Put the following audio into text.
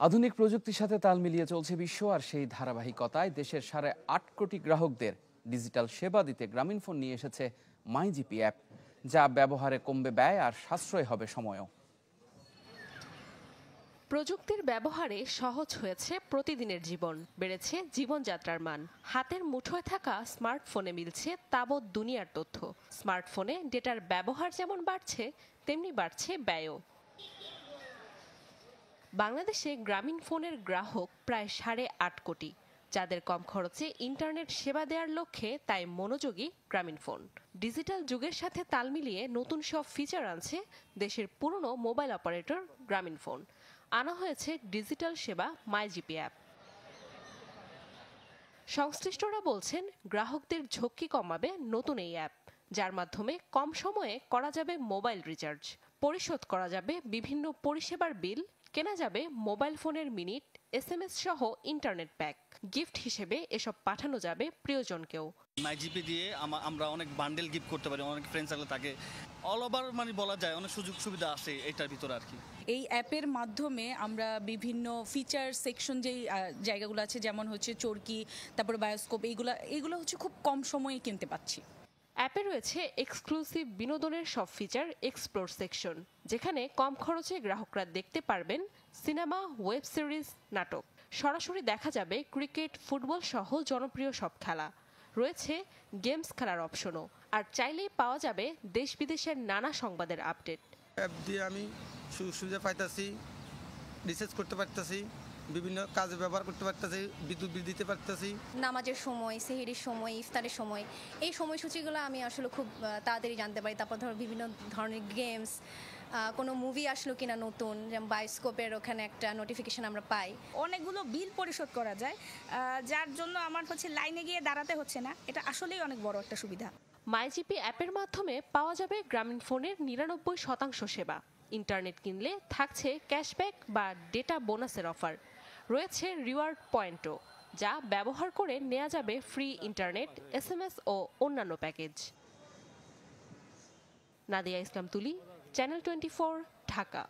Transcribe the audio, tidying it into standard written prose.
আধুনিক প্রযুক্তির সাথে তাল মিলিয়ে চলছে বিশ্ব, আর সেই ধারাবাহিকতায় দেশের 8.5 কোটি গ্রাহকদের ডিজিটাল সেবা দিতে গ্রামীণফোন নিয়ে এসেছে মাইজিপি অ্যাপ, যা ব্যবহারে কমবে ব্যয় আর সাশ্রয় হবে সময়ও। প্রযুক্তির ব্যবহারে সহজ হয়েছে প্রতিদিনের জীবন, বেড়েছে জীবনযাত্রার মান। হাতের মুঠোয় থাকা স্মার্টফোনে মিলছে তাবৎ দুনিয়ার তথ্য। স্মার্টফোনে ডেটার ব্যবহার যেমন বাড়ছে, তেমনি বাড়ছে ব্যয়ও। বাংলাদেশে গ্রামীণফোনের গ্রাহক প্রায় 8.5 কোটি, যাদের কম খরচে ইন্টারনেট সেবা দেওয়ার লক্ষ্যে তাই মনোযোগী গ্রামীণফোন। ডিজিটাল যুগের সাথে তাল মিলিয়ে নতুন সব ফিচার আনছে দেশের পুরনো মোবাইল অপারেটর গ্রামীণফোন। আনা হয়েছে ডিজিটাল সেবা মাইজিপি অ্যাপ। সংশ্লিষ্টরা বলছেন, গ্রাহকদের ঝক্কি কমাবে নতুন এই অ্যাপ, যার মাধ্যমে কম সময়ে করা যাবে মোবাইল রিচার্জ, পরিশোধ করা যাবে বিভিন্ন পরিষেবার বিল, কেনা যাবে মোবাইল ফোনের মিনিট, SMS সহ ইন্টারনেট প্যাক। গিফট হিসেবে এসব পাঠানো যাবে প্রিয়জনকেও। মাইজিপি দিয়ে আমরা অনেক বান্ডেল গিফট করতে পারি, অনেক ফ্রেন্ড সার্কেল থাকে, অল ওভার বলা যায় অনেক সুযোগ সুবিধা আছে এটার ভিতরে আর কি। এই অ্যাপের মাধ্যমে আমরা বিভিন্ন ফিচার সেকশন যেই জায়গাগুলো আছে, যেমন হচ্ছে চরকি, তারপরে বায়োস্কোপ, এইগুলো হচ্ছে খুব কম সময়ে কিনতে পাচ্ছি। অ্যাপে রয়েছে এক্সক্লুসিভ বিনোদনের সব ফিচার, এক্সপ্লোর সেকশন, যেখানে কম খরচে গ্রাহকরা দেখতে পারবেন সিনেমা, ওয়েব সিরিজ, নাটক। সরাসরি দেখা যাবে ক্রিকেট, ফুটবল সহ জনপ্রিয় সব খেলা। রয়েছে গেমস খেলার অপশনও, আর চাইলেই পাওয়া যাবে দেশ বিদেশের নানা সংবাদের আপডেট। অ্যাপ দিয়ে আমি সুযোগ সুবিধা পাইতেছি, রিসার্চ করতে পারতেছি, বিভিন্ন কাজে ব্যবহার করতে পারতেছি, বিদ্যুৎ বিল দিতে পারতেছি। নামাজের সময়, সেহরির সময়, ইফতারের সময়, এই সময়সূচিগুলো আমি আসলে খুব তাড়াতাড়ি জানতে পারি। তারপর ধরো বিভিন্ন ধরনের গেমস, কোনো মুভি আসলো কিনা নতুন, যেমন বায়োস্কোপের ওখানে একটা নোটিফিকেশন আমরা পাই। অনেকগুলো বিল পরিশোধ করা যায়, যার জন্য আমার লাইনে গিয়ে দাঁড়াতে হচ্ছে না। এটা আসলেই অনেক বড় একটা সুবিধা। মাইজিপি অ্যাপের মাধ্যমে পাওয়া যাবে গ্রামীণফোনের 99% সেবা। ইন্টারনেট কিনলে থাকছে ক্যাশব্যাক বা ডেটা বোনাসের অফার। রয়েছে রিওয়ার্ড পয়েন্টও, যা ব্যবহার করে নেওয়া যাবে ফ্রি ইন্টারনেট, SMS ও অন্যান্য প্যাকেজ। নাদিয়া ইসলাম তুলি, চ্যানেল 24, ঢাকা।